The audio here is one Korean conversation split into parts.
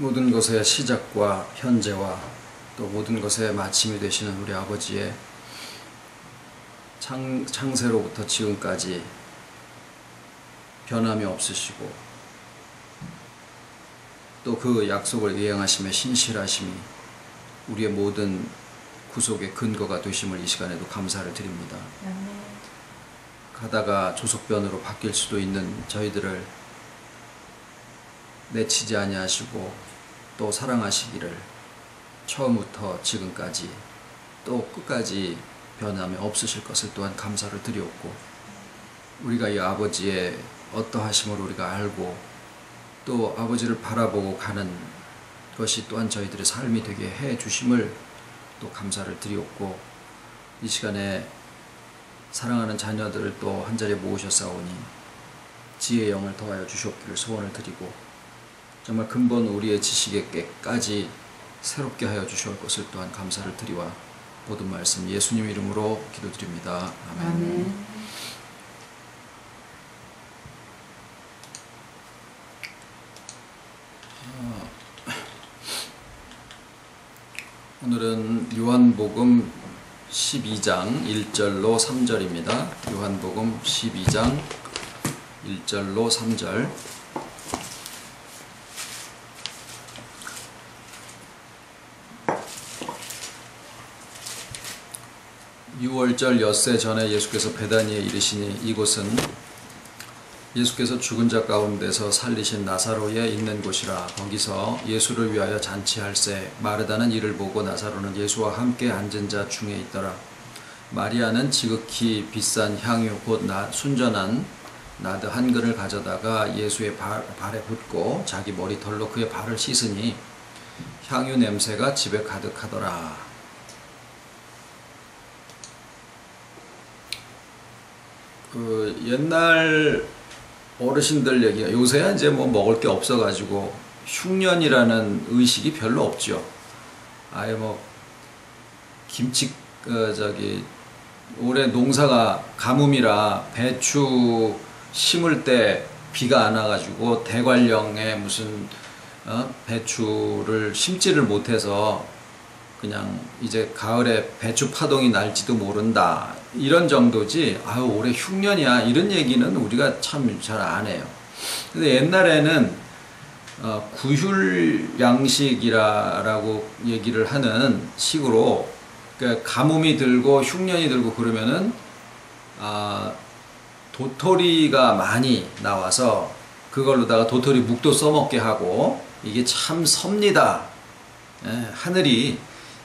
모든 것의 시작과 현재와 또 모든 것의 마침이 되시는 우리 아버지의 창세로부터 지금까지 변함이 없으시고 또 그 약속을 이행하심에 신실하심이 우리의 모든 구속의 근거가 되심을 이 시간에도 감사를 드립니다. 가다가 조속변으로 바뀔 수도 있는 저희들을 내치지 아니하시고 또 사랑하시기를 처음부터 지금까지 또 끝까지 변함이 없으실 것을 또한 감사를 드리옵고, 우리가 이 아버지의 어떠하심을 우리가 알고 또 아버지를 바라보고 가는 것이 또한 저희들의 삶이 되게 해 주심을 또 감사를 드리옵고, 이 시간에 사랑하는 자녀들을 또 한자리에 모으셨사오니 지혜의 영을 더하여 주시옵기를 소원을 드리고, 정말 근본 우리의 지식에까지 새롭게 하여 주시올 것을 또한 감사를 드리와 모든 말씀 예수님 이름으로 기도드립니다. 아멘. 아멘. 오늘은 요한복음 12장 1절로 3절입니다. 요한복음 12장 1절로 3절. 유월절 엿새 전에 예수께서 베다니에 이르시니 이곳은 예수께서 죽은 자 가운데서 살리신 나사로에 있는 곳이라. 거기서 예수를 위하여 잔치할새 마르다는 이를 보고 나사로는 예수와 함께 앉은 자 중에 있더라. 마리아는 지극히 비싼 향유 곧 순전한 나드 한 근을 가져다가 예수의 발에 붓고 자기 머리털로 그의 발을 씻으니 향유 냄새가 집에 가득하더라. 옛날 어르신들 얘기가, 요새야 이제 뭐 먹을 게 없어가지고 흉년이라는 의식이 별로 없죠. 아예 뭐 김치 올해 농사가 가뭄이라 배추 심을 때 비가 안 와가지고 대관령에 무슨 배추를 심지를 못해서 그냥 이제 가을에 배추 파동이 날지도 모른다 이런 정도지, 아유 올해 흉년이야 이런 얘기는 우리가 참 잘 안 해요. 근데 옛날에는 구휼양식이라고 얘기를 하는 식으로, 그러니까 가뭄이 들고 흉년이 들고 그러면은 도토리가 많이 나와서 그걸로다가 도토리 묵도 써먹게 하고, 이게 참 섭니다. 하늘이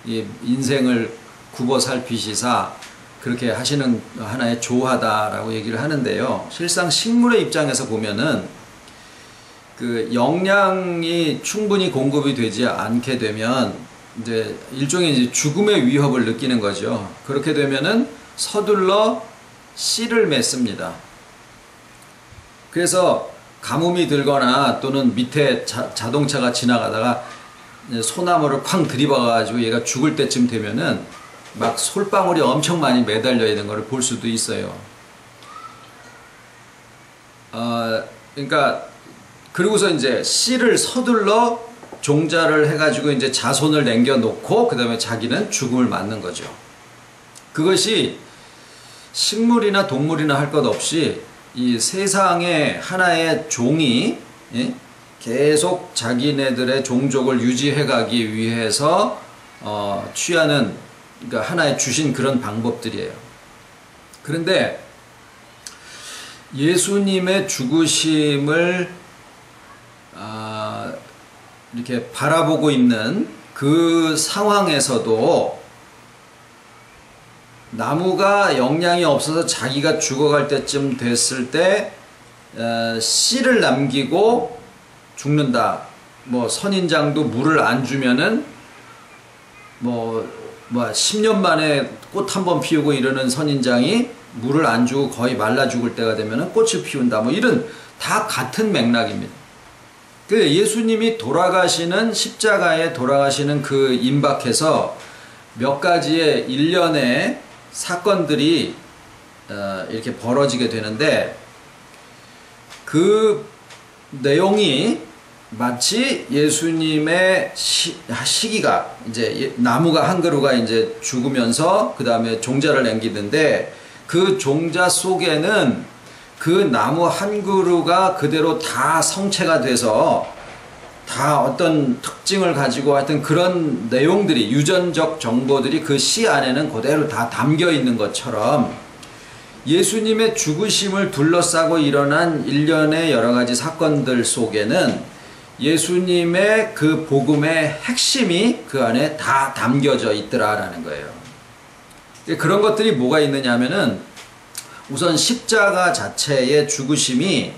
인생을 굽어 살피시사 그렇게 하시는 하나의 조화다라고 얘기를 하는데요. 실상 식물의 입장에서 보면은 그 영양이 충분히 공급이 되지 않게 되면 이제 일종의 이제 죽음의 위협을 느끼는 거죠. 그렇게 되면은 서둘러 씨를 맺습니다. 그래서 가뭄이 들거나 또는 밑에 자동차가 지나가다가 소나무를 쾅 들이박아가지고 얘가 죽을 때쯤 되면은 막 솔방울이 엄청 많이 매달려 있는 것을 볼 수도 있어요. 그러니까 그리고서 이제 씨를 서둘러 종자를 해가지고 이제 자손을 남겨놓고 그 다음에 자기는 죽음을 맞는 거죠. 그것이 식물이나 동물이나 할 것 없이 이 세상의 하나의 종이 계속 자기네들의 종족을 유지해가기 위해서 취하는, 그러니까 하나의 주신 그런 방법들이에요. 그런데 예수님의 죽으심을 이렇게 바라보고 있는 그 상황에서도 나무가 영양이 없어서 자기가 죽어갈 때쯤 됐을 때 씨를 남기고 죽는다. 뭐 선인장도 물을 안 주면은 뭐 10년 만에 꽃 한 번 피우고 이러는 선인장이 물을 안 주고 거의 말라 죽을 때가 되면은 꽃을 피운다. 뭐 이런 다 같은 맥락입니다. 그 예수님이 돌아가시는 십자가에 돌아가시는 그 임박해서 몇 가지의 일련의 사건들이 이렇게 벌어지게 되는데, 그 내용이 마치 예수님의 시기가 이제 나무가 한 그루가 이제 죽으면서 그 다음에 종자를 남기는데 그 종자 속에는 그 나무 한 그루가 그대로 다 성체가 돼서 다 어떤 특징을 가지고 하여튼 그런 내용들이 유전적 정보들이 그 씨 안에는 그대로 다 담겨 있는 것처럼 예수님의 죽으심을 둘러싸고 일어난 일련의 여러 가지 사건들 속에는 예수님의 그 복음의 핵심이 그 안에 다 담겨져 있더라라는 거예요. 그런 것들이 뭐가 있느냐 하면은 우선 십자가 자체의 죽으심이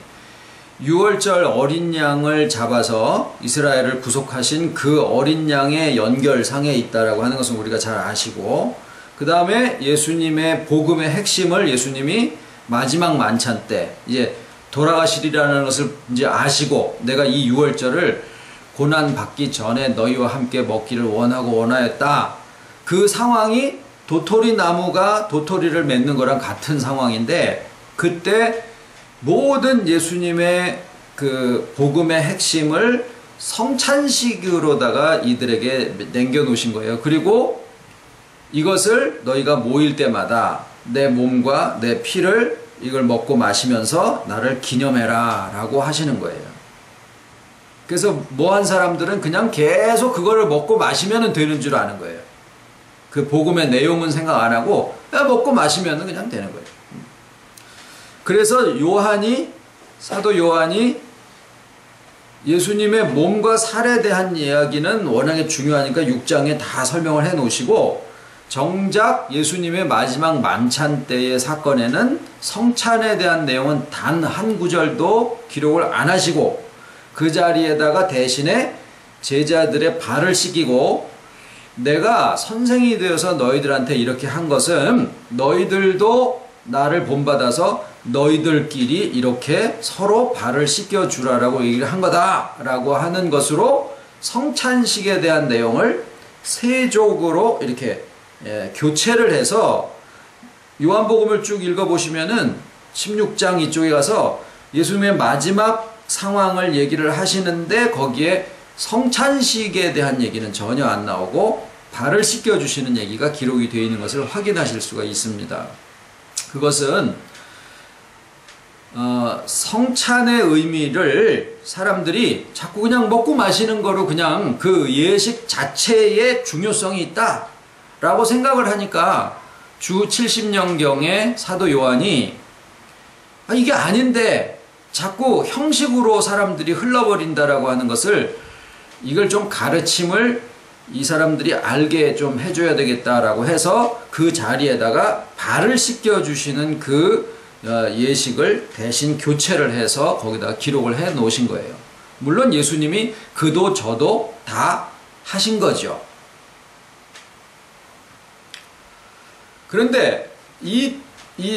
유월절 어린 양을 잡아서 이스라엘을 구속하신 그 어린 양의 연결상에 있다라고 하는 것은 우리가 잘 아시고, 그 다음에 예수님의 복음의 핵심을 예수님이 마지막 만찬 때 이제 돌아가시리라는 것을 이제 아시고, 내가 이 유월절을 고난 받기 전에 너희와 함께 먹기를 원하고 원하였다. 그 상황이 도토리 나무가 도토리를 맺는 거랑 같은 상황인데, 그때 모든 예수님의 그 복음의 핵심을 성찬식으로다가 이들에게 남겨놓으신 거예요. 그리고 이것을 너희가 모일 때마다 내 몸과 내 피를 이걸 먹고 마시면서 나를 기념해라 라고 하시는 거예요. 그래서 뭐한 사람들은 그냥 계속 그거를 먹고 마시면 되는 줄 아는 거예요. 그 복음의 내용은 생각 안 하고 그냥 먹고 마시면 그냥 되는 거예요. 그래서 사도 요한이 예수님의 몸과 살에 대한 이야기는 워낙에 중요하니까 6장에 다 설명을 해 놓으시고, 정작 예수님의 마지막 만찬 때의 사건에는 성찬에 대한 내용은 단 한 구절도 기록을 안 하시고, 그 자리에다가 대신에 제자들의 발을 씻기고, 내가 선생이 되어서 너희들한테 이렇게 한 것은 너희들도 나를 본받아서 너희들끼리 이렇게 서로 발을 씻겨주라라고 얘기를 한 거다라고 하는 것으로 성찬식에 대한 내용을 세족으로 이렇게 교체를 해서, 요한복음을 쭉 읽어보시면은 16장 이쪽에 가서 예수님의 마지막 상황을 얘기를 하시는데 거기에 성찬식에 대한 얘기는 전혀 안 나오고 발을 씻겨주시는 얘기가 기록이 되어 있는 것을 확인하실 수가 있습니다. 그것은 성찬의 의미를 사람들이 자꾸 그냥 먹고 마시는 거로 그냥 그 예식 자체의 중요성이 있다 라고 생각을 하니까 주 70년경에 사도 요한이 이게 아닌데 자꾸 형식으로 사람들이 흘러버린다라고 하는 것을, 이걸 좀 가르침을 이 사람들이 알게 좀 해줘야 되겠다라고 해서 그 자리에다가 발을 씻겨주시는 그 예식을 대신 교체를 해서 거기다가 기록을 해 놓으신 거예요. 물론 예수님이 그도 저도 다 하신 거죠. 그런데 이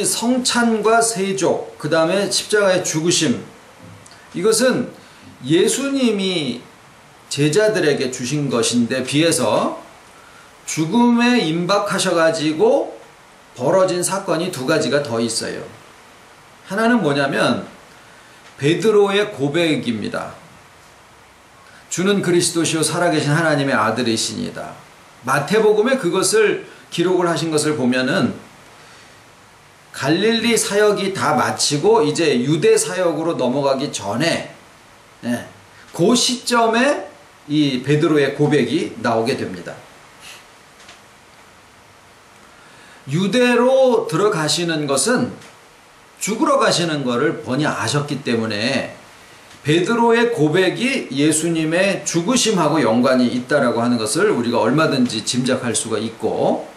성찬과 세족, 그 다음에 십자가의 죽으심, 이것은 예수님이 제자들에게 주신 것인데 비해서 죽음에 임박하셔가지고 벌어진 사건이 두 가지가 더 있어요. 하나는 뭐냐면 베드로의 고백입니다. 주는 그리스도시요 살아계신 하나님의 아들이시니다. 마태복음에 그것을 기록을 하신 것을 보면은 갈릴리 사역이 다 마치고 이제 유대 사역으로 넘어가기 전에 그 시점에 이 베드로의 고백이 나오게 됩니다. 유대로 들어가시는 것은 죽으러 가시는 것을 뻔히 아셨기 때문에 베드로의 고백이 예수님의 죽으심하고 연관이 있다라고 하는 것을 우리가 얼마든지 짐작할 수가 있고,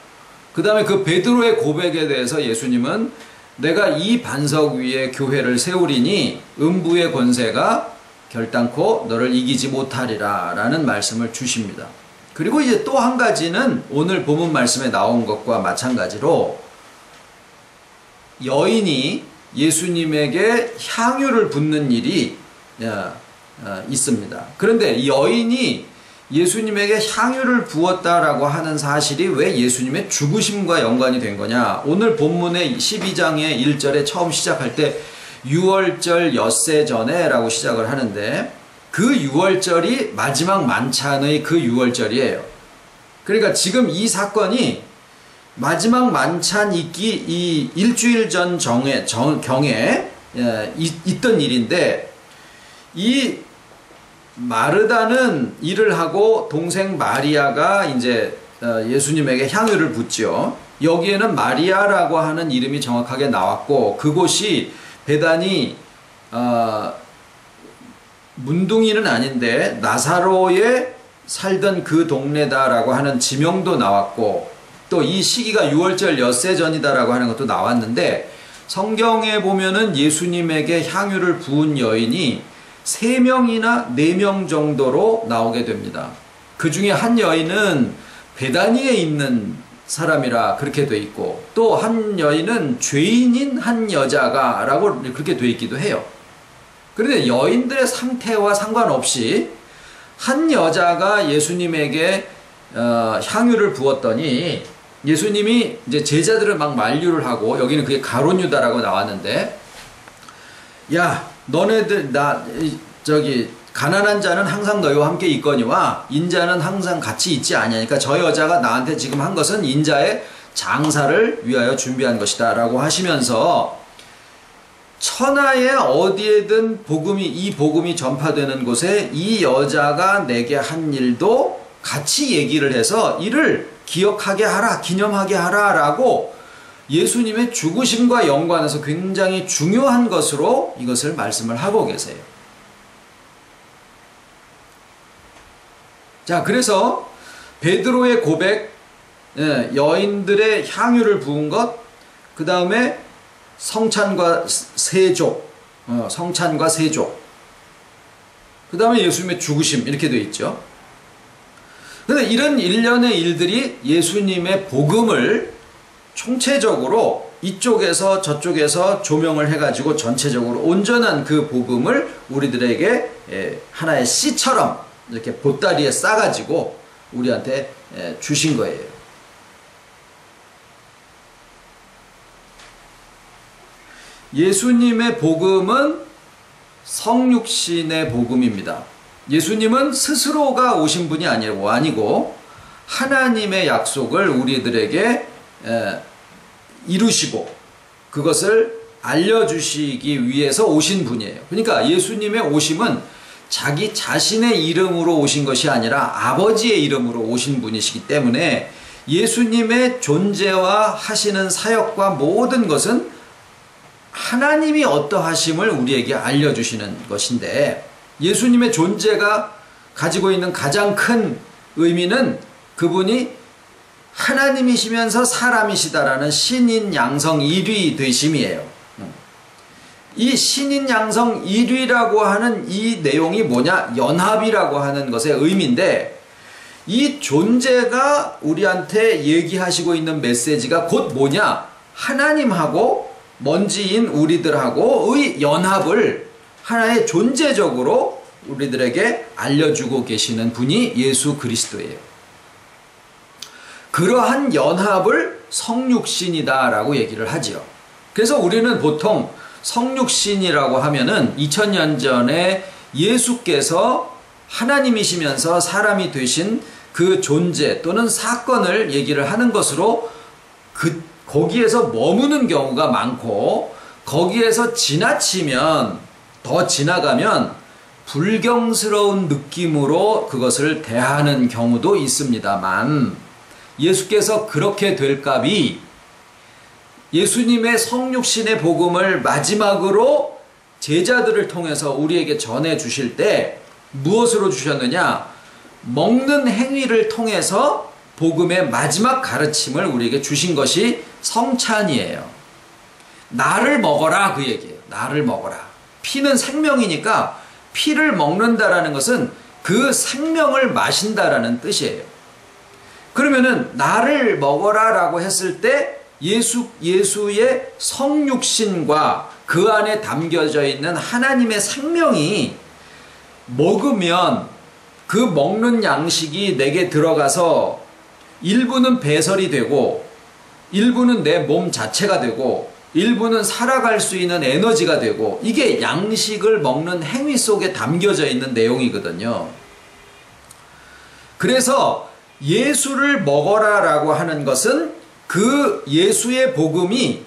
그 다음에 그 베드로의 고백에 대해서 예수님은 내가 이 반석 위에 교회를 세우리니 음부의 권세가 결단코 너를 이기지 못하리라 라는 말씀을 주십니다. 그리고 이제 또 한 가지는 오늘 본문 말씀에 나온 것과 마찬가지로 여인이 예수님에게 향유를 붓는 일이 있습니다. 그런데 여인이 예수님에게 향유를 부었다라고 하는 사실이 왜 예수님의 죽으심과 연관이 된 거냐? 오늘 본문의 12장의 1절에 처음 시작할 때 유월절 엿새 전에 라고 시작을 하는데, 그 유월절이 마지막 만찬의 그 유월절이에요. 그러니까 지금 이 사건이 마지막 만찬 있기 이 일주일 전 경에 있던 일인데, 이 마르다는 일을 하고 동생 마리아가 이제 예수님에게 향유를 붓죠. 여기에는 마리아라고 하는 이름이 정확하게 나왔고, 그곳이 베다니 문둥이는 아닌데 나사로에 살던 그 동네다라고 하는 지명도 나왔고, 또 이 시기가 유월절 엿새 전이다라고 하는 것도 나왔는데, 성경에 보면은 예수님에게 향유를 부은 여인이 3명이나 4명 정도로 나오게 됩니다. 그 중에 한 여인은 베다니에 있는 사람이라 그렇게 돼 있고, 또 한 여인은 죄인인 한 여자가 라고 그렇게 돼 있기도 해요. 그런데 여인들의 상태와 상관없이 한 여자가 예수님에게 향유를 부었더니, 예수님이 이제 제자들을 막 만류를 하고, 여기는 그게 가룟 유다라고 나왔는데, 야 너네들 가난한 자는 항상 너희와 함께 있거니와 인자는 항상 같이 있지 아니하니까 저 여자가 나한테 지금 한 것은 인자의 장사를 위하여 준비한 것이다 라고 하시면서, 천하에 어디에든 이 복음이 전파되는 곳에 이 여자가 내게 한 일도 같이 얘기를 해서 이를 기억하게 하라, 기념하게 하라 라고 예수님의 죽으심과 연관해서 굉장히 중요한 것으로 이것을 말씀을 하고 계세요. 자, 그래서 베드로의 고백, 여인들의 향유를 부은 것, 그 다음에 성찬과 세족, 그 다음에 예수님의 죽으심, 이렇게 되어 있죠. 그런데 이런 일련의 일들이 예수님의 복음을 총체적으로 이쪽에서 저쪽에서 조명을 해가지고 전체적으로 온전한 그 복음을 우리들에게 하나의 씨처럼 이렇게 보따리에 싸가지고 우리한테 주신 거예요. 예수님의 복음은 성육신의 복음입니다. 예수님은 스스로가 오신 분이 아니고 하나님의 약속을 우리들에게 이루시고 그것을 알려주시기 위해서 오신 분이에요. 그러니까 예수님의 오심은 자기 자신의 이름으로 오신 것이 아니라 아버지의 이름으로 오신 분이시기 때문에 예수님의 존재와 하시는 사역과 모든 것은 하나님이 어떠하심을 우리에게 알려주시는 것인데, 예수님의 존재가 가지고 있는 가장 큰 의미는 그분이 하나님이시면서 사람이시다라는 신인 양성 1위 되심이에요. 이 신인 양성 1위라고 하는 이 내용이 뭐냐? 연합이라고 하는 것의 의미인데, 이 존재가 우리한테 얘기하시고 있는 메시지가 곧 뭐냐? 하나님하고 먼지인 우리들하고의 연합을 하나의 존재적으로 우리들에게 알려주고 계시는 분이 예수 그리스도예요. 그러한 연합을 성육신이다라고 얘기를 하지요. 그래서 우리는 보통 성육신이라고 하면은 2000년 전에 예수께서 하나님이시면서 사람이 되신 그 존재 또는 사건을 얘기를 하는 것으로 거기에서 머무는 경우가 많고, 거기에서 더 지나가면 불경스러운 느낌으로 그것을 대하는 경우도 있습니다만, 예수께서 그렇게 될 값이 예수님의 성육신의 복음을 마지막으로 제자들을 통해서 우리에게 전해 주실 때 무엇으로 주셨느냐? 먹는 행위를 통해서 복음의 마지막 가르침을 우리에게 주신 것이 성찬이에요. 나를 먹어라, 그 얘기예요. 나를 먹어라. 피는 생명이니까 피를 먹는다라는 것은 그 생명을 마신다라는 뜻이에요. 그러면은 나를 먹어라 라고 했을 때 예수의 성육신과 그 안에 담겨져 있는 하나님의 생명이 먹으면 그 먹는 양식이 내게 들어가서 일부는 배설이 되고 일부는 내 몸 자체가 되고 일부는 살아갈 수 있는 에너지가 되고, 이게 양식을 먹는 행위 속에 담겨져 있는 내용이거든요. 그래서 예수를 먹어라라고 하는 것은 그 예수의 복음이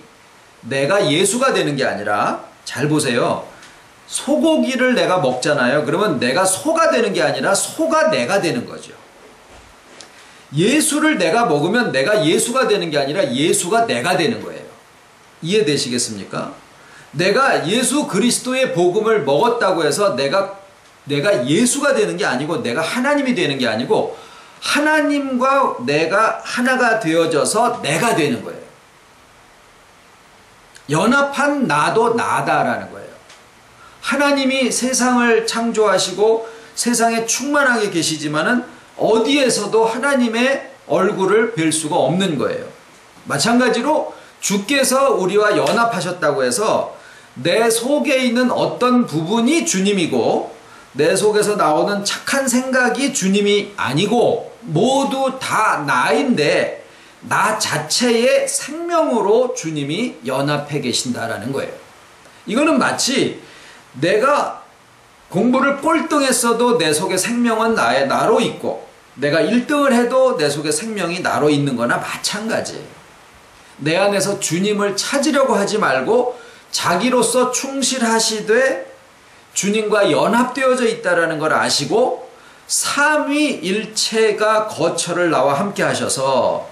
내가 예수가 되는 게 아니라, 잘 보세요. 소고기를 내가 먹잖아요. 그러면 내가 소가 되는 게 아니라 소가 내가 되는 거죠. 예수를 내가 먹으면 내가 예수가 되는 게 아니라 예수가 내가 되는 거예요. 이해되시겠습니까? 내가 예수 그리스도의 복음을 먹었다고 해서 내가 예수가 되는 게 아니고, 내가 하나님이 되는 게 아니고, 하나님과 내가 하나가 되어져서 내가 되는 거예요. 연합한 나도 나다라는 거예요. 하나님이 세상을 창조하시고 세상에 충만하게 계시지만은 어디에서도 하나님의 얼굴을 뵐 수가 없는 거예요. 마찬가지로 주께서 우리와 연합하셨다고 해서 내 속에 있는 어떤 부분이 주님이고, 내 속에서 나오는 착한 생각이 주님이 아니고, 모두 다 나인데 나 자체의 생명으로 주님이 연합해 계신다라는 거예요. 이거는 마치 내가 공부를 꼴등했어도 내 속에 생명은 나로 있고, 내가 1등을 해도 내 속에 생명이 나로 있는 거나 마찬가지예요. 내 안에서 주님을 찾으려고 하지 말고 자기로서 충실하시되 주님과 연합되어져 있다는 걸 아시고, 삼위일체가 거처를 나와 함께 하셔서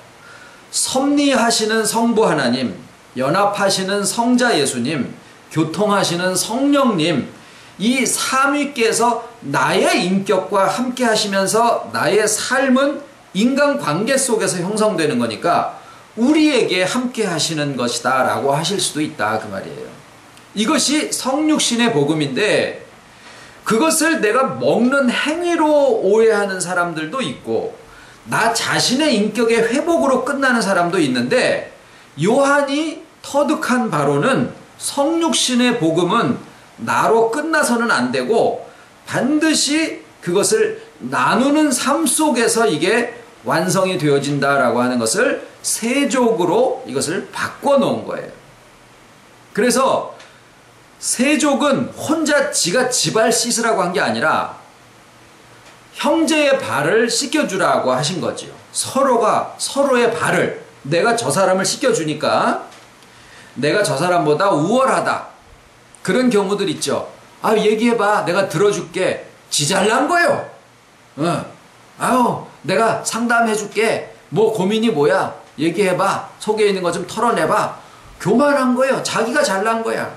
섭리하시는 성부 하나님, 연합하시는 성자 예수님, 교통하시는 성령님, 이 삼위께서 나의 인격과 함께 하시면서 나의 삶은 인간관계 속에서 형성되는 거니까 우리에게 함께 하시는 것이다 라고 하실 수도 있다, 그 말이에요. 이것이 성육신의 복음인데, 그것을 내가 먹는 행위로 오해하는 사람들도 있고, 나 자신의 인격의 회복으로 끝나는 사람도 있는데, 요한이 터득한 바로는 성육신의 복음은 나로 끝나서는 안 되고, 반드시 그것을 나누는 삶 속에서 이게 완성이 되어진다라고 하는 것을 세족으로 이것을 바꿔놓은 거예요. 그래서 세족은 혼자 지가 지발 씻으라고 한 게 아니라 형제의 발을 씻겨주라고 하신 거지요. 서로가 서로의 발을, 내가 저 사람을 씻겨주니까 내가 저 사람보다 우월하다, 그런 경우들 있죠. 아, 얘기해봐, 내가 들어줄게. 지 잘난 거예요. 아유, 내가 상담해줄게. 뭐 고민이 뭐야, 얘기해봐, 속에 있는 거 좀 털어내봐. 교만한 거예요. 자기가 잘난 거야.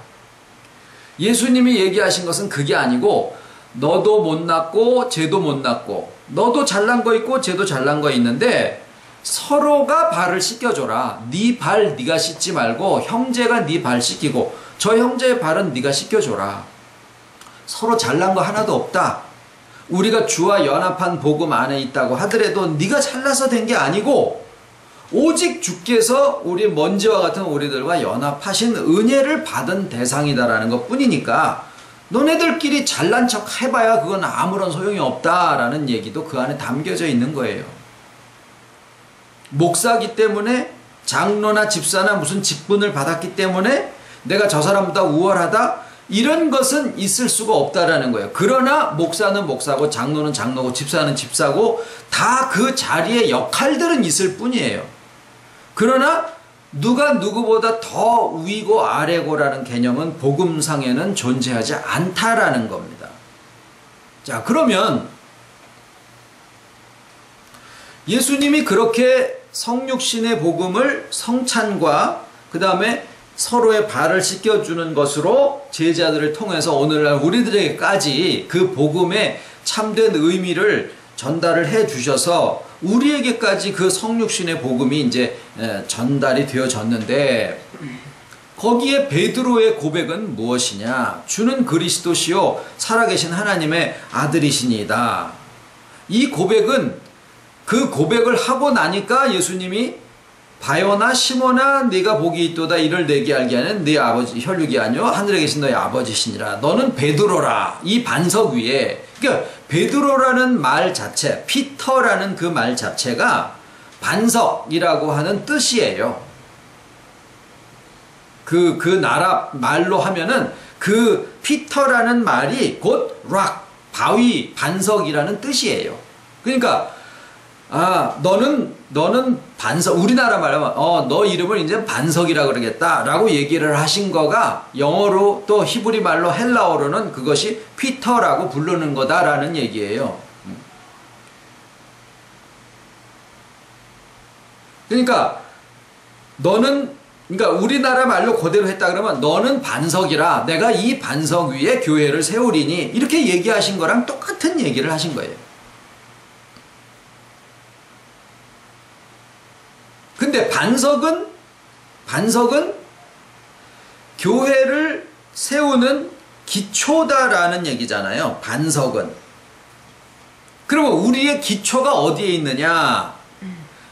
예수님이 얘기하신 것은 그게 아니고, 너도 못났고 쟤도 못났고, 너도 잘난 거 있고 쟤도 잘난 거 있는데 서로가 발을 씻겨줘라. 네 발 네가 씻지 말고 형제가 네 발 씻기고, 저 형제의 발은 네가 씻겨줘라. 서로 잘난 거 하나도 없다. 우리가 주와 연합한 복음 안에 있다고 하더라도 네가 잘나서 된 게 아니고, 오직 주께서 우리 먼지와 같은 우리들과 연합하신 은혜를 받은 대상이다라는 것 뿐이니까, 너네들끼리 잘난 척 해봐야 그건 아무런 소용이 없다라는 얘기도 그 안에 담겨져 있는 거예요. 목사기 때문에, 장로나 집사나 무슨 직분을 받았기 때문에 내가 저 사람보다 우월하다, 이런 것은 있을 수가 없다라는 거예요. 그러나 목사는 목사고, 장로는 장로고, 집사는 집사고, 다 그 자리의 역할들은 있을 뿐이에요. 그러나 누가 누구보다 더 위고 아래고라는 개념은 복음상에는 존재하지 않다라는 겁니다. 자, 그러면 예수님이 그렇게 성육신의 복음을 성찬과 그 다음에 서로의 발을 씻겨주는 것으로 제자들을 통해서 오늘날 우리들에게까지 그 복음의 참된 의미를 전달을 해 주셔서 우리에게까지 그 성육신의 복음이 이제 전달이 되어졌는데, 거기에 베드로의 고백은 무엇이냐? 주는 그리스도시요 살아계신 하나님의 아들이시니이다. 이 고백은, 그 고백을 하고 나니까 예수님이 바요나 시몬아 네가 복이 있도다, 이를 내게 알게 하는 네 아버지 혈육이 아니요 하늘에 계신 너의 아버지시니라. 너는 베드로라. 이 반석 위에, 그러니까 베드로라는 말 자체, 피터라는 그 말 자체가 반석이라고 하는 뜻이에요. 그 나라 말로 하면은 그 피터라는 말이 곧 락, 바위, 반석이라는 뜻이에요. 그러니까 너는 반석, 우리나라 말하면 너 이름을 이제 반석이라 그러겠다 라고 얘기를 하신 거가 영어로 또 히브리 말로 헬라어로는 그것이 피터라고 부르는 거다라는 얘기예요. 그러니까 그러니까 우리나라 말로 그대로 했다 그러면 너는 반석이라 내가 이 반석 위에 교회를 세우리니 이렇게 얘기하신 거랑 똑같은 얘기를 하신 거예요. 근데 반석은 교회를 세우는 기초다라는 얘기잖아요. 반석은. 그러면 우리의 기초가 어디에 있느냐?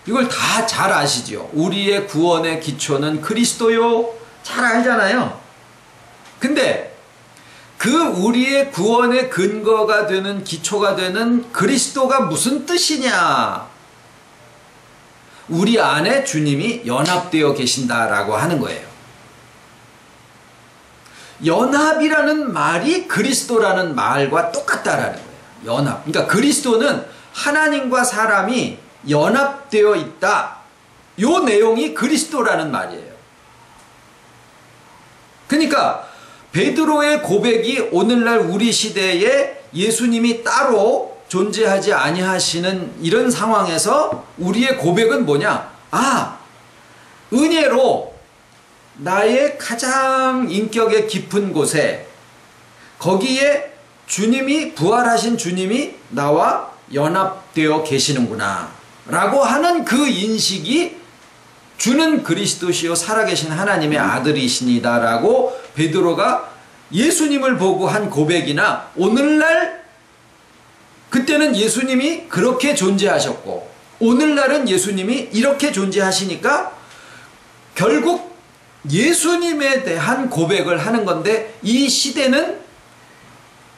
이걸 다 잘 아시죠? 우리의 구원의 기초는 그리스도요. 잘 알잖아요. 근데 그 우리의 구원의 근거가 되는 기초가 되는 그리스도가 무슨 뜻이냐? 우리 안에 주님이 연합되어 계신다라고 하는 거예요. 연합이라는 말이 그리스도라는 말과 똑같다라는 거예요. 연합. 그러니까 그리스도는 하나님과 사람이 연합되어 있다. 요 내용이 그리스도라는 말이에요. 그러니까 베드로의 고백이 오늘날 우리 시대에 예수님이 따로 존재하지 아니하시는 이런 상황에서 우리의 고백은 뭐냐? 은혜로 나의 가장 인격의 깊은 곳에 거기에 주님이 부활하신 주님이 나와 연합되어 계시는구나 라고 하는 그 인식이 주는 그리스도시요 살아계신 하나님의 아들이시니다 라고 베드로가 예수님을 보고 한 고백이나 오늘날 그때는 예수님이 그렇게 존재하셨고 오늘날은 예수님이 이렇게 존재하시니까 결국 예수님에 대한 고백을 하는 건데 이 시대는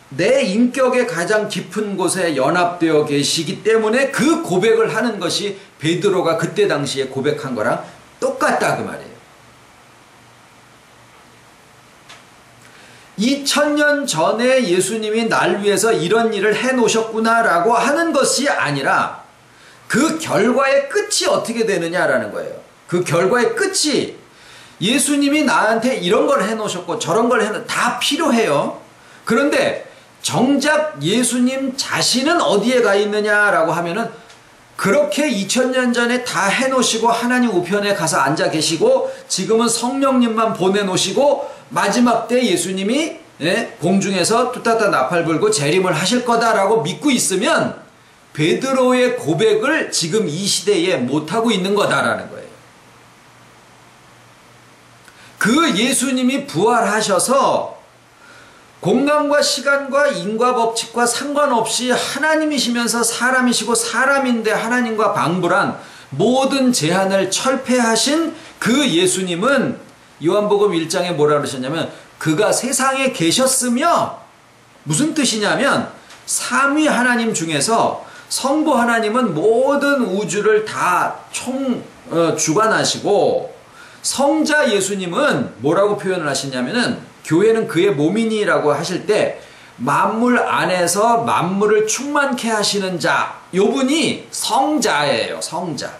내 인격의 가장 깊은 곳에 연합되어 계시기 때문에 그 고백을 하는 것이 베드로가 그때 당시에 고백한 거랑 똑같다 그 말이에요. 2000년 전에 예수님이 날 위해서 이런 일을 해놓으셨구나 라고 하는 것이 아니라 그 결과의 끝이 어떻게 되느냐라는 거예요. 그 결과의 끝이 예수님이 나한테 이런 걸 해놓으셨고 저런 걸 해놓으셨고 다 필요해요. 그런데 정작 예수님 자신은 어디에 가 있느냐라고 하면은 그렇게 2000년 전에 다 해놓으시고 하나님 우편에 가서 앉아 계시고 지금은 성령님만 보내놓으시고 마지막 때 예수님이 공중에서 뚜따따 나팔 불고 재림을 하실 거다라고 믿고 있으면 베드로의 고백을 지금 이 시대에 못하고 있는 거다라는 거예요. 그 예수님이 부활하셔서 공간과 시간과 인과 법칙과 상관없이 하나님이시면서 사람이시고 사람인데 하나님과 방불한 모든 제한을 철폐하신 그 예수님은 요한복음 1장에 뭐라 그러셨냐면 그가 세상에 계셨으며 무슨 뜻이냐면 삼위 하나님 중에서 성부 하나님은 모든 우주를 다 주관하시고 성자 예수님은 뭐라고 표현을 하시냐면은 교회는 그의 몸이니라고 하실 때 만물 안에서 만물을 충만케 하시는 자, 요 분이 성자예요. 성자.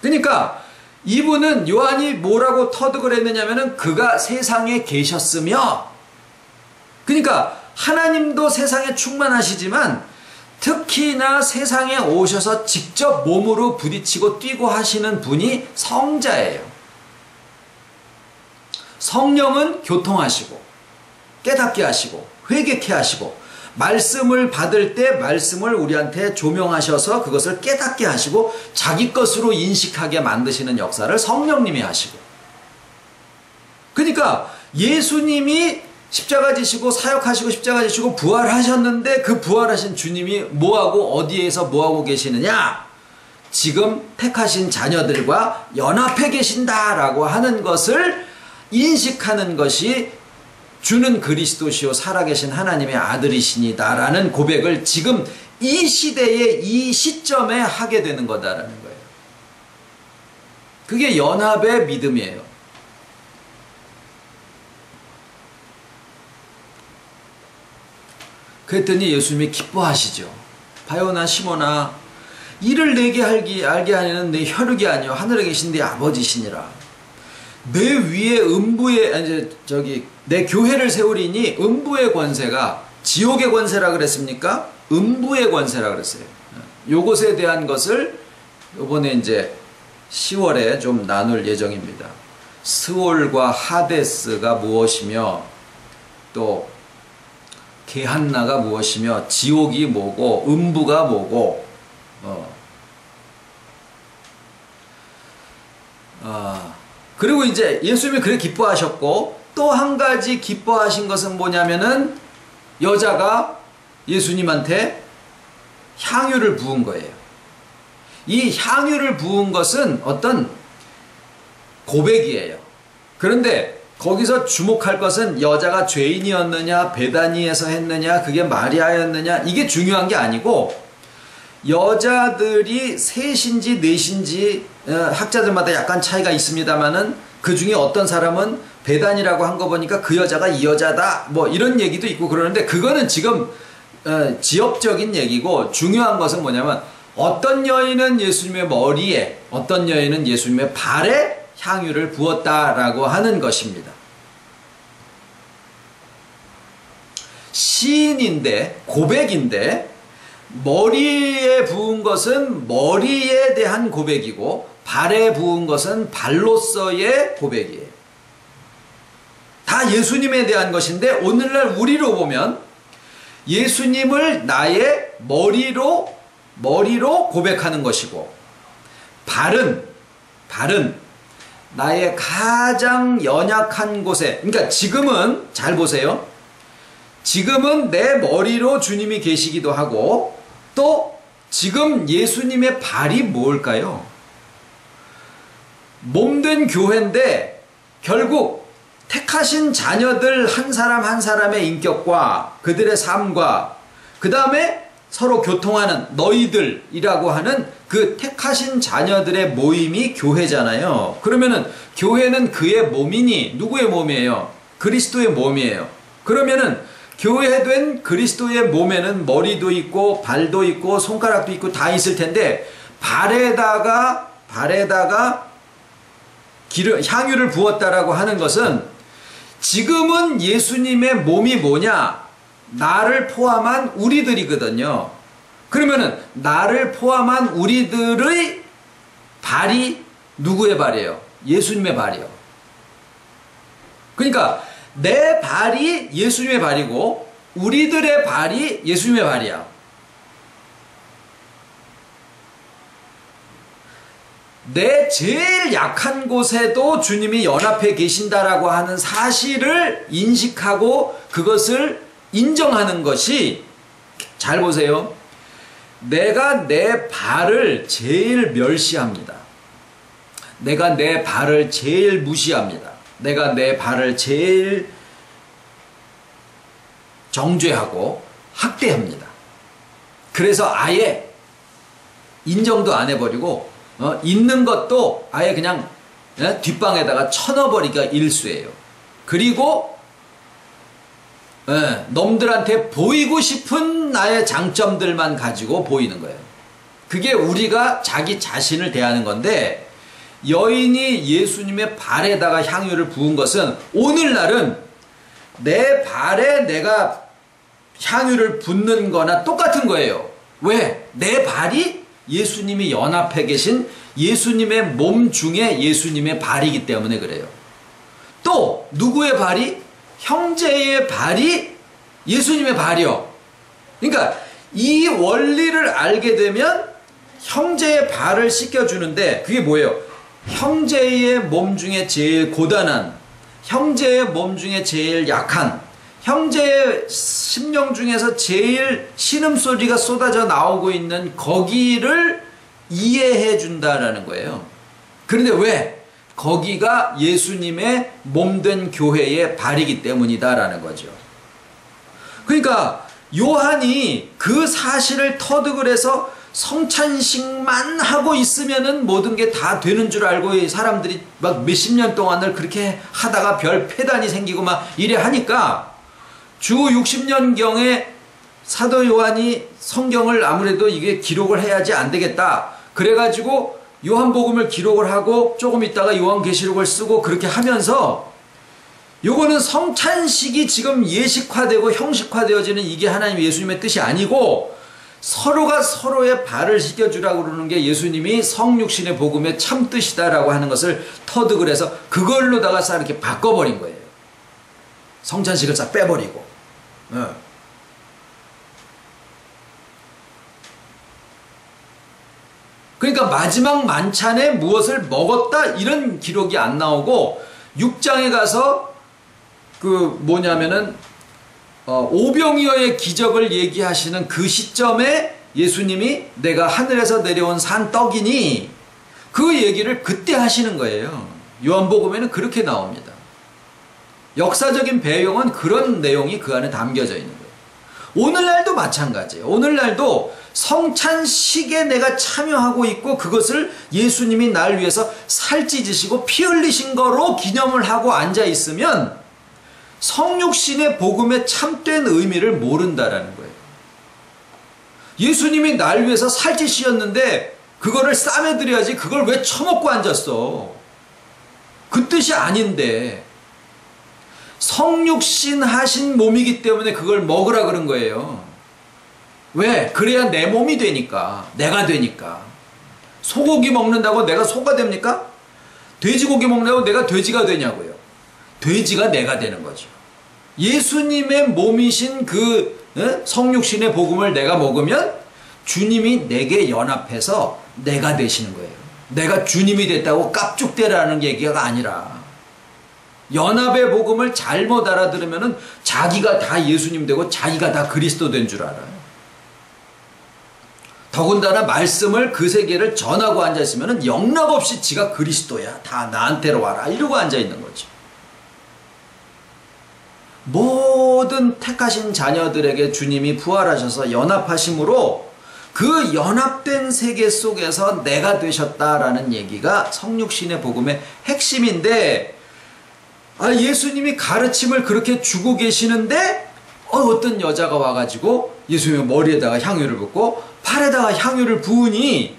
그러니까 이분은 요한이 뭐라고 터득을 했느냐면은 그가 세상에 계셨으며, 그러니까 하나님도 세상에 충만하시지만 특히나 세상에 오셔서 직접 몸으로 부딪히고 뛰고 하시는 분이 성자예요. 성령은 교통하시고 깨닫게 하시고 회개케 하시고 말씀을 받을 때 말씀을 우리한테 조명하셔서 그것을 깨닫게 하시고 자기 것으로 인식하게 만드시는 역사를 성령님이 하시고, 그러니까 예수님이 십자가 지시고 사역하시고 십자가 지시고 부활하셨는데 그 부활하신 주님이 뭐하고 어디에서 뭐하고 계시느냐? 지금 택하신 자녀들과 연합해 계신다라고 하는 것을 인식하는 것이 주는 그리스도시요 살아계신 하나님의 아들이시니다라는 고백을 지금 이 시대에 이 시점에 하게 되는 거다라는 거예요. 그게 연합의 믿음이에요. 그랬더니 예수님이 기뻐하시죠. 바요나 시몬아, 이를 내게 알게 하려는 내 혈육이 아니요 하늘에 계신 내 아버지시니라. 내 위에 음부의 내 교회를 세우리니 음부의 권세가, 지옥의 권세라 그랬습니까? 음부의 권세라 그랬어요. 요것에 대한 것을 이번에 이제 10월에 좀 나눌 예정입니다. 스올과 하데스가 무엇이며, 또 게한나가 무엇이며, 지옥이 뭐고, 음부가 뭐고, 그리고 이제 예수님이 그래 기뻐하셨고, 또 한 가지 기뻐하신 것은 뭐냐면은 여자가 예수님한테 향유를 부은 거예요. 이 향유를 부은 것은 어떤 고백이에요. 그런데 거기서 주목할 것은 여자가 죄인이었느냐, 베다니에서 했느냐, 그게 마리아였느냐, 이게 중요한 게 아니고, 여자들이 셋인지 넷인지 학자들마다 약간 차이가 있습니다만은 그 중에 어떤 사람은 베단이라고 한 거 보니까 그 여자가 이 여자다 뭐 이런 얘기도 있고 그러는데, 그거는 지금 지역적인 얘기고, 중요한 것은 뭐냐면 어떤 여인은 예수님의 머리에, 어떤 여인은 예수님의 발에 향유를 부었다라고 하는 것입니다. 시인인데, 고백인데, 머리에 부은 것은 머리에 대한 고백이고, 발에 부은 것은 발로서의 고백이에요. 다 예수님에 대한 것인데, 오늘날 우리로 보면 예수님을 나의 머리로 고백하는 것이고, 발은 나의 가장 연약한 곳에, 그러니까 지금은 잘 보세요. 지금은 내 머리로 주님이 계시기도 하고, 또 지금 예수님의 발이 뭘까요? 몸된 교회인데 결국 택하신 자녀들 한 사람 한 사람의 인격과 그들의 삶과 그 다음에 서로 교통하는 너희들이라고 하는 그 택하신 자녀들의 모임이 교회잖아요. 그러면은 교회는 그의 몸이니 누구의 몸이에요? 그리스도의 몸이에요. 그러면은 교회된 그리스도의 몸에는 머리도 있고 발도 있고 손가락도 있고 다 있을 텐데, 발에다가 향유를 부었다라고 하는 것은 지금은 예수님의 몸이 뭐냐? 나를 포함한 우리들이거든요. 그러면은 나를 포함한 우리들의 발이 누구의 발이에요? 예수님의 발이요. 그러니까 내 발이 예수님의 발이고 우리들의 발이 예수님의 발이야. 내 제일 약한 곳에도 주님이 연합해 계신다라고 하는 사실을 인식하고 그것을 인정하는 것이, 잘 보세요. 내가 내 발을 제일 멸시합니다. 내가 내 발을 제일 무시합니다. 내가 내 발을 제일 정죄하고 학대합니다. 그래서 아예 인정도 안 해버리고 있는 것도 아예 그냥 뒷방에다가 쳐넣어버리기가 일쑤예요. 그리고 놈들한테 보이고 싶은 나의 장점들만 가지고 보이는 거예요. 그게 우리가 자기 자신을 대하는 건데, 여인이 예수님의 발에다가 향유를 부은 것은 오늘날은 내 발에 내가 향유를 붓는 거나 똑같은 거예요. 왜? 내 발이 예수님이 연합해 계신 예수님의 몸 중에 예수님의 발이기 때문에 그래요. 또 누구의 발이? 형제의 발이 예수님의 발이요. 그러니까 이 원리를 알게 되면 형제의 발을 씻겨주는데, 그게 뭐예요? 형제의 몸 중에 제일 고단한, 형제의 몸 중에 제일 약한, 형제의 심령 중에서 제일 신음소리가 쏟아져 나오고 있는 거기를 이해해 준다라는 거예요. 그런데 왜? 거기가 예수님의 몸된 교회의 발이기 때문이다라는 거죠. 그러니까 요한이 그 사실을 터득을 해서 성찬식만 하고 있으면은 모든 게 다 되는 줄 알고 사람들이 막 몇십 년 동안을 그렇게 하다가 별 폐단이 생기고 막 이래 하니까 주 60년경에 사도 요한이 성경을 아무래도 이게 기록을 해야지 안 되겠다. 그래가지고 요한복음을 기록을 하고 조금 있다가 요한계시록을 쓰고 그렇게 하면서 요거는 성찬식이 지금 예식화되고 형식화되어지는 이게 하나님 예수님의 뜻이 아니고 서로가 서로의 발을 씻겨주라고 그러는 게 예수님이 성육신의 복음의 참 뜻이다라고 하는 것을 터득을 해서 그걸로다가 싹 이렇게 바꿔버린 거예요. 성찬식을 싹 빼버리고. 그러니까 마지막 만찬에 무엇을 먹었다 이런 기록이 안 나오고 6장에 가서 그 뭐냐면은 오병이어의 기적을 얘기하시는 그 시점에 예수님이 내가 하늘에서 내려온 산 떡이니 그 얘기를 그때 하시는 거예요. 요한복음에는 그렇게 나옵니다. 역사적인 배경은 그런 내용이 그 안에 담겨져 있는 거예요. 오늘날도 마찬가지예요. 오늘날도 성찬식에 내가 참여하고 있고 그것을 예수님이 날 위해서 살 찢으시고 피 흘리신 거로 기념을 하고 앉아 있으면 성육신의 복음의 참된 의미를 모른다라는 거예요. 예수님이 날 위해서 살 찢으셨는데 그거를 싸매드려야지 그걸 왜 처먹고 앉았어? 그 뜻이 아닌데 성육신 하신 몸이기 때문에 그걸 먹으라 그런 거예요. 왜? 그래야 내 몸이 되니까. 내가 되니까. 소고기 먹는다고 내가 소가 됩니까? 돼지고기 먹는다고 내가 돼지가 되냐고요. 돼지가 내가 되는 거죠. 예수님의 몸이신 그 성육신의 복음을 내가 먹으면 주님이 내게 연합해서 내가 되시는 거예요. 내가 주님이 됐다고 깝죽대라는 얘기가 아니라 연합의 복음을 잘못 알아들으면 자기가 다 예수님 되고 자기가 다 그리스도 된 줄 알아요. 더군다나 말씀을 그 세계를 전하고 앉아있으면 영락없이 지가 그리스도야. 다 나한테로 와라. 이러고 앉아있는 거죠. 모든 택하신 자녀들에게 주님이 부활하셔서 연합하심으로 그 연합된 세계 속에서 내가 되셨다라는 얘기가 성육신의 복음의 핵심인데 예수님이 가르침을 그렇게 주고 계시는데 어떤 여자가 와가지고 예수님의 머리에다가 향유를 붓고 팔에다가 향유를 부으니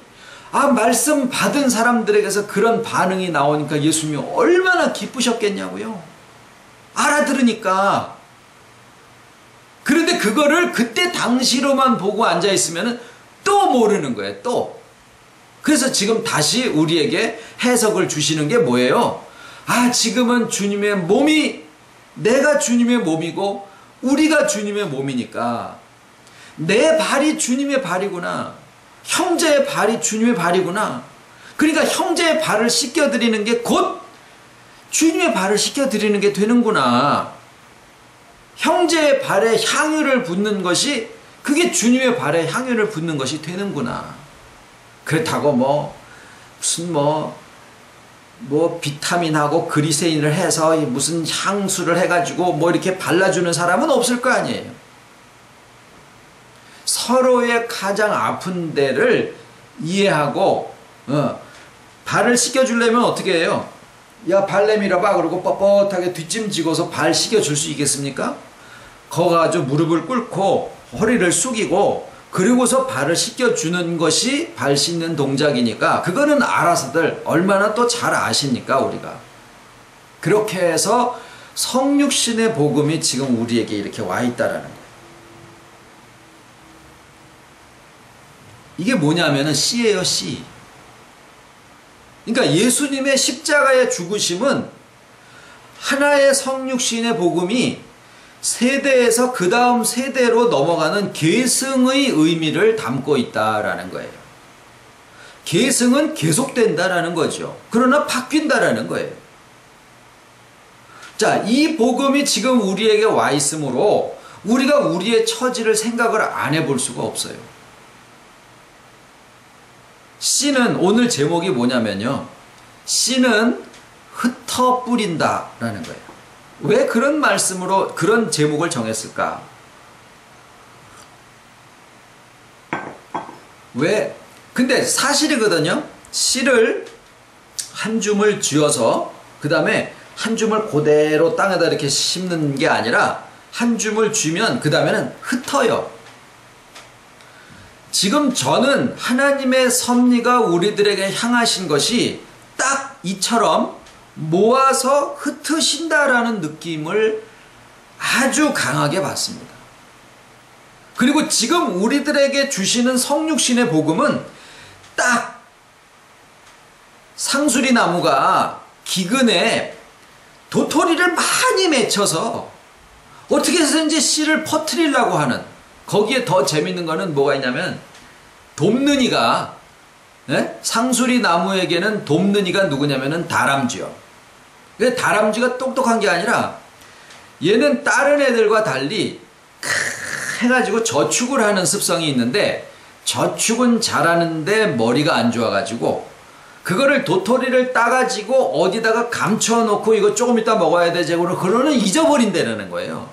말씀 받은 사람들에게서 그런 반응이 나오니까 예수님이 얼마나 기쁘셨겠냐고요. 알아들으니까. 그런데 그거를 그때 당시로만 보고 앉아있으면 또 모르는 거예요. 또. 그래서 지금 다시 우리에게 해석을 주시는 게 뭐예요? 지금은 주님의 몸이 내가 주님의 몸이고 우리가 주님의 몸이니까 내 발이 주님의 발이구나. 형제의 발이 주님의 발이구나. 그러니까 형제의 발을 씻겨드리는 게 곧 주님의 발을 씻겨드리는 게 되는구나. 형제의 발에 향유를 붓는 것이 그게 주님의 발에 향유를 붓는 것이 되는구나. 그렇다고 무슨 비타민하고 그리세인을 해서 무슨 향수를 해가지고 이렇게 발라주는 사람은 없을 거 아니에요. 서로의 가장 아픈 데를 이해하고 발을 씻겨주려면 어떻게 해요? 야, 발 내밀어봐. 그러고 뻣뻣하게 뒷짐지고서 발 씻겨줄 수 있겠습니까? 거기 가지고 무릎을 꿇고 허리를 숙이고 그리고서 발을 씻겨주는 것이 발 씻는 동작이니까 그거는 알아서들 얼마나 또 잘 아십니까 우리가. 그렇게 해서 성육신의 복음이 지금 우리에게 이렇게 와 있다라는 거예요. 이게 뭐냐면은 씨예요, 씨. 그러니까 예수님의 십자가의 죽으심은 하나의 성육신의 복음이 세대에서 그 다음 세대로 넘어가는 계승의 의미를 담고 있다라는 거예요. 계승은 계속된다라는 거죠. 그러나 바뀐다라는 거예요. 자, 이 복음이 지금 우리에게 와 있으므로 우리가 우리의 처지를 생각을 안 해볼 수가 없어요. 씨는 오늘 제목이 뭐냐면요. 씨는 흩어 뿌린다 라는 거예요. 왜 그런 말씀으로 그런 제목을 정했을까? 왜? 근데 사실이거든요. 씨를 한 줌을 쥐어서 그 다음에 한 줌을 그대로 땅에다 이렇게 심는 게 아니라 한 줌을 쥐면 그 다음에는 흩어요. 지금 저는 하나님의 섭리가 우리들에게 향하신 것이 딱 이처럼 모아서 흩으신다라는 느낌을 아주 강하게 받습니다. 그리고 지금 우리들에게 주시는 성육신의 복음은 딱 상수리 나무가 기근에 도토리를 많이 맺혀서 어떻게 해서든지 씨를 퍼뜨리려고 하는, 거기에 더 재밌는 거는 뭐가 있냐면 돔느니가, 상수리 나무에게는 돔느니가 누구냐면은 다람쥐요. 다람쥐가 똑똑한 게 아니라 얘는 다른 애들과 달리 해가지고 저축을 하는 습성이 있는데, 저축은 잘하는데 머리가 안 좋아가지고 그거를 도토리를 따가지고 어디다가 감춰놓고 이거 조금 이따 먹어야 되지 그러는 잊어버린다는 거예요.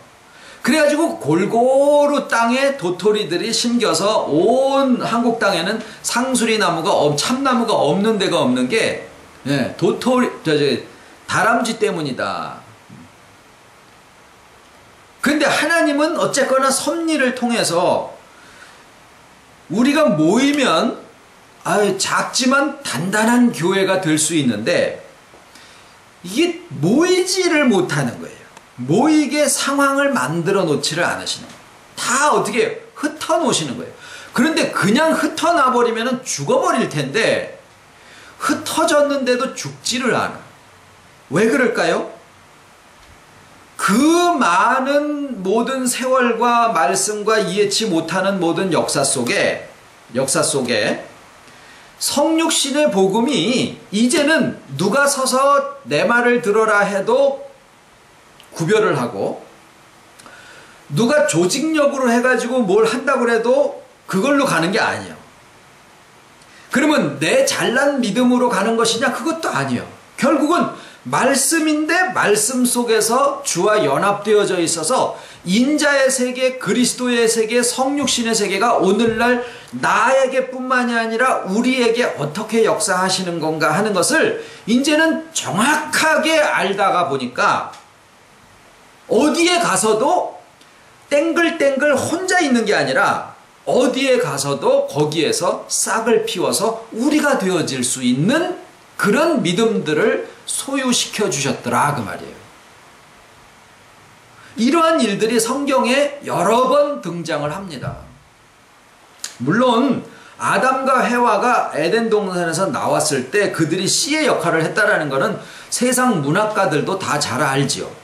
그래가지고 골고루 땅에 도토리들이 심겨서 온 한국 땅에는 상수리 나무가, 참나무가 없는 데가 없는 게 다람쥐 때문이다. 그런데 하나님은 어쨌거나 섭리를 통해서 우리가 모이면 작지만 단단한 교회가 될 수 있는데, 이게 모이지를 못하는 거예요. 모이게 상황을 만들어 놓지를 않으시는 거예요. 다 어떻게 흩어 놓으시는 거예요. 그런데 그냥 흩어놔 버리면 죽어버릴 텐데 흩어졌는데도 죽지를 않아. 왜 그럴까요? 그 많은 모든 세월과 말씀과 이해치 못하는 모든 역사 속에 성육신의 복음이 이제는 누가 서서 내 말을 들어라 해도 구별을 하고, 누가 조직력으로 해가지고 뭘 한다고 해도 그걸로 가는 게 아니에요. 그러면 내 잘난 믿음으로 가는 것이냐? 그것도 아니에요. 결국은 말씀인데 말씀 속에서 주와 연합되어져 있어서 인자의 세계, 그리스도의 세계, 성육신의 세계가 오늘날 나에게 뿐만이 아니라 우리에게 어떻게 역사하시는 건가 하는 것을 이제는 정확하게 알다가 보니까 어디에 가서도 땡글땡글 혼자 있는 게 아니라 어디에 가서도 거기에서 싹을 피워서 우리가 되어질 수 있는 그런 믿음들을 소유시켜 주셨더라 그 말이에요. 이러한 일들이 성경에 여러 번 등장을 합니다. 물론 아담과 해와가 에덴 동산에서 나왔을 때 그들이 씨의 역할을 했다라는 것은 세상 문학가들도 다 잘 알지요.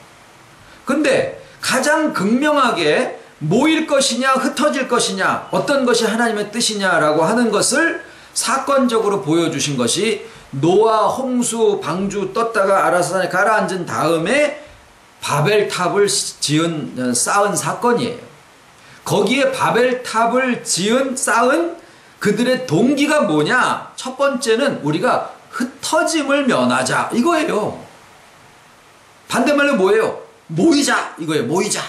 근데 가장 극명하게 모일 것이냐 흩어질 것이냐 어떤 것이 하나님의 뜻이냐라고 하는 것을 사건적으로 보여주신 것이 노아 홍수 방주 떴다가 아라산에 가라앉은 다음에 바벨탑을 쌓은 사건이에요. 거기에 바벨탑을 쌓은 그들의 동기가 뭐냐? 첫 번째는 우리가 흩어짐을 면하자 이거예요. 반대말로 뭐예요? 모이자 이거예요. 모이자.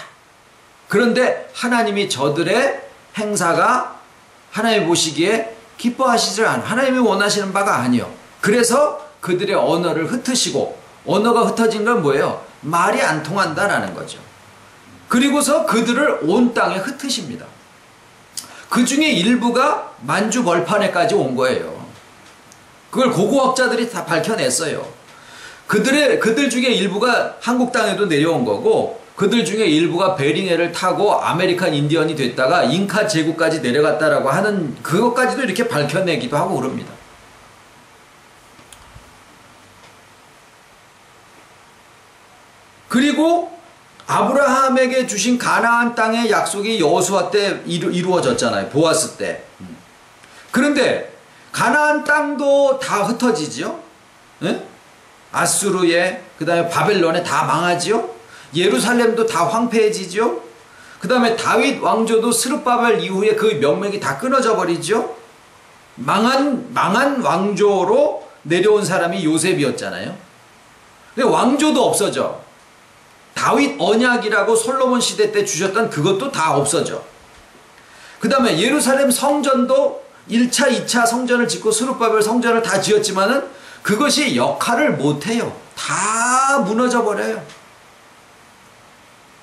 그런데 하나님이 저들의 행사가 하나님 보시기에 기뻐하시질 않아요. 하나님이 원하시는 바가 아니요. 그래서 그들의 언어를 흩으시고, 언어가 흩어진 건 뭐예요? 말이 안 통한다라는 거죠. 그리고서 그들을 온 땅에 흩으십니다. 그 중에 일부가 만주 벌판에까지 온 거예요. 그걸 고고학자들이 다 밝혀냈어요. 그들 중에 일부가 한국 땅에도 내려온 거고, 그들 중에 일부가 베링해를 타고 아메리칸 인디언이 됐다가 잉카 제국까지 내려갔다라고 하는 그것까지도 이렇게 밝혀내기도 하고 그럽니다. 그리고 아브라함에게 주신 가나안 땅의 약속이 여호수아 때 이루어졌잖아요. 보아스 때. 그런데 가나안 땅도 다 흩어지지요. 네? 아수르에, 그 다음에 바벨론에 다 망하지요. 예루살렘도 다 황폐해지죠. 그 다음에 다윗 왕조도 스룹바벨 이후에 그 명맥이 다 끊어져 버리죠. 망한 왕조로 내려온 사람이 요셉이었잖아요. 근데 왕조도 없어져. 다윗 언약이라고 솔로몬 시대 때 주셨던 그것도 다 없어져. 그 다음에 예루살렘 성전도 1차, 2차 성전을 짓고 스룹바벨 성전을 다 지었지만은 그것이 역할을 못해요. 다 무너져 버려요.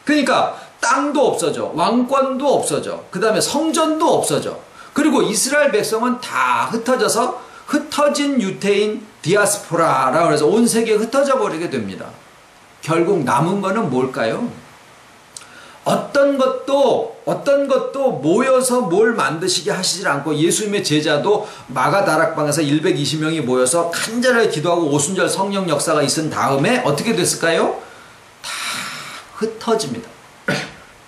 그러니까 땅도 없어져, 왕권도 없어져, 그 다음에 성전도 없어져. 그리고 이스라엘 백성은 다 흩어져서 흩어진 유태인 디아스포라라고 해서 온 세계에 흩어져 버리게 됩니다. 결국 남은 거는 뭘까요? 어떤 것도 모여서 뭘 만드시게 하시질 않고 예수님의 제자도 마가 다락방에서 120명이 모여서 간절하게 기도하고 오순절 성령 역사가 있은 다음에 어떻게 됐을까요? 다 흩어집니다.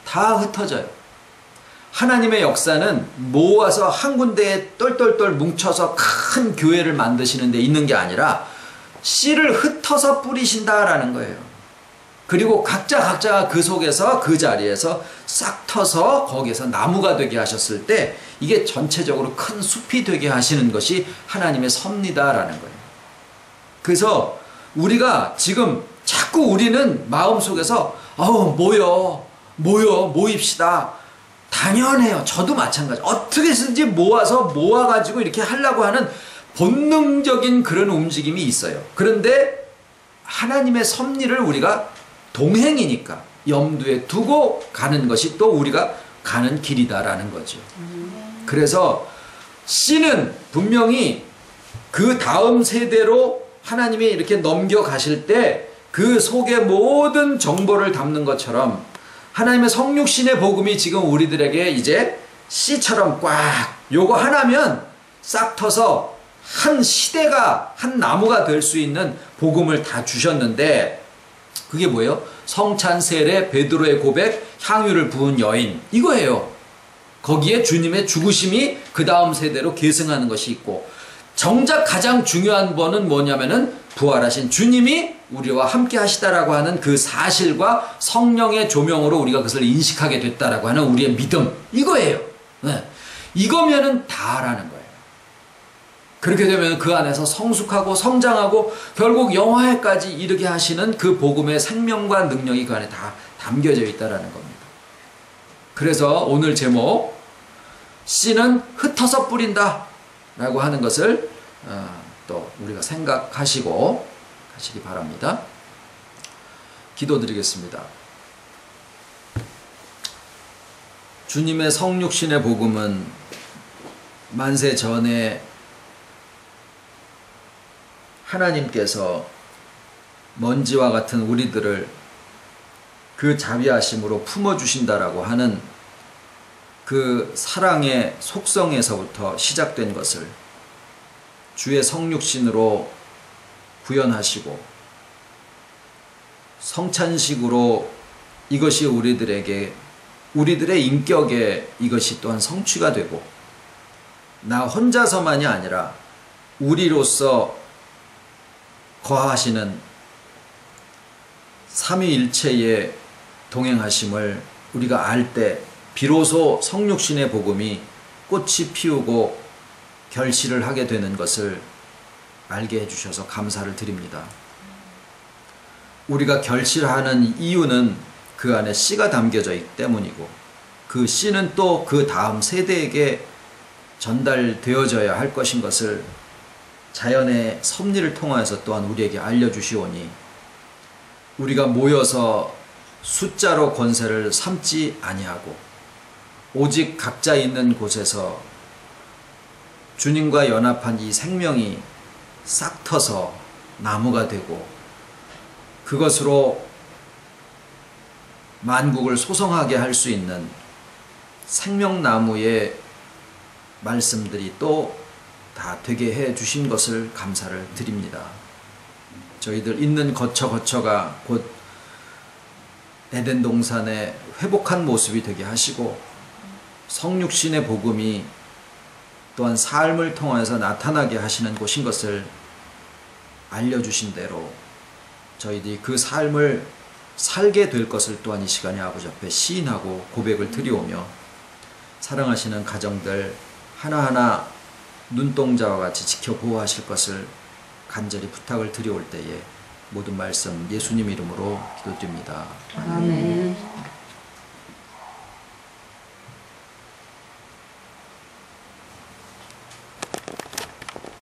다 흩어져요. 하나님의 역사는 모아서 한 군데에 똘똘똘 뭉쳐서 큰 교회를 만드시는 데 있는 게 아니라 씨를 흩어서 뿌리신다라는 거예요. 그리고 각자가 그 속에서 그 자리에서 싹 터서 거기에서 나무가 되게 하셨을 때 이게 전체적으로 큰 숲이 되게 하시는 것이 하나님의 섭리다라는 거예요. 그래서 우리가 지금 자꾸 우리는 마음속에서 모입시다. 당연해요. 저도 마찬가지. 어떻게 해서든지 모아가지고 이렇게 하려고 하는 본능적인 그런 움직임이 있어요. 그런데 하나님의 섭리를 우리가 동행이니까 염두에 두고 가는 것이 또 우리가 가는 길이다라는 거죠. 그래서 씨는 분명히 그 다음 세대로 하나님이 이렇게 넘겨가실 때 그 속에 모든 정보를 담는 것처럼 하나님의 성육신의 복음이 지금 우리들에게 이제 씨처럼 꽉 요거 하나면 싹 터서 한 시대가 한 나무가 될 수 있는 복음을 다 주셨는데 그게 뭐예요? 성찬 세례 베드로의 고백 향유를 부은 여인 이거예요. 거기에 주님의 죽으심이 그 다음 세대로 계승하는 것이 있고 정작 가장 중요한 번은 뭐냐면은 부활하신 주님이 우리와 함께 하시다라고 하는 그 사실과 성령의 조명으로 우리가 그것을 인식하게 됐다라고 하는 우리의 믿음 이거예요. 네. 이거면은 다라는 거예요. 그렇게 되면 그 안에서 성숙하고 성장하고 결국 영화에까지 이르게 하시는 그 복음의 생명과 능력이 그 안에 다 담겨져 있다라는 겁니다. 그래서 오늘 제목 씨는 흩어서 뿌린다 라고 하는 것을 또 우리가 생각하시고 가시기 바랍니다. 기도드리겠습니다. 주님의 성육신의 복음은 만세 전에 하나님께서 먼지와 같은 우리들을 그 자비하심으로 품어주신다라고 하는 그 사랑의 속성에서부터 시작된 것을 주의 성육신으로 구현하시고 성찬식으로 이것이 우리들에게 우리들의 인격에 이것이 또한 성취가 되고 나 혼자서만이 아니라 우리로서 거하시는 삼위일체의 동행하심을 우리가 알 때 비로소 성육신의 복음이 꽃이 피우고 결실을 하게 되는 것을 알게 해주셔서 감사를 드립니다. 우리가 결실하는 이유는 그 안에 씨가 담겨져 있기 때문이고 그 씨는 또 그 다음 세대에게 전달되어져야 할 것인 것을 자연의 섭리를 통하여서 또한 우리에게 알려주시오니 우리가 모여서 숫자로 권세를 삼지 아니하고 오직 각자 있는 곳에서 주님과 연합한 이 생명이 싹 터서 나무가 되고 그것으로 만국을 소성하게 할 수 있는 생명나무의 말씀들이 또 다 되게 해 주신 것을 감사를 드립니다. 저희들 있는 거처가 곧 에덴 동산의 회복한 모습이 되게 하시고 성육신의 복음이 또한 삶을 통해서 나타나게 하시는 곳인 것을 알려주신 대로 저희들이 그 삶을 살게 될 것을 또한 이 시간에 아버지 앞에 시인하고 고백을 드리오며 사랑하시는 가정들 하나하나 눈동자와 같이 지켜보호하실 것을 간절히 부탁을 드려올 때에 모든 말씀 예수님 이름으로 기도드립니다. 아멘.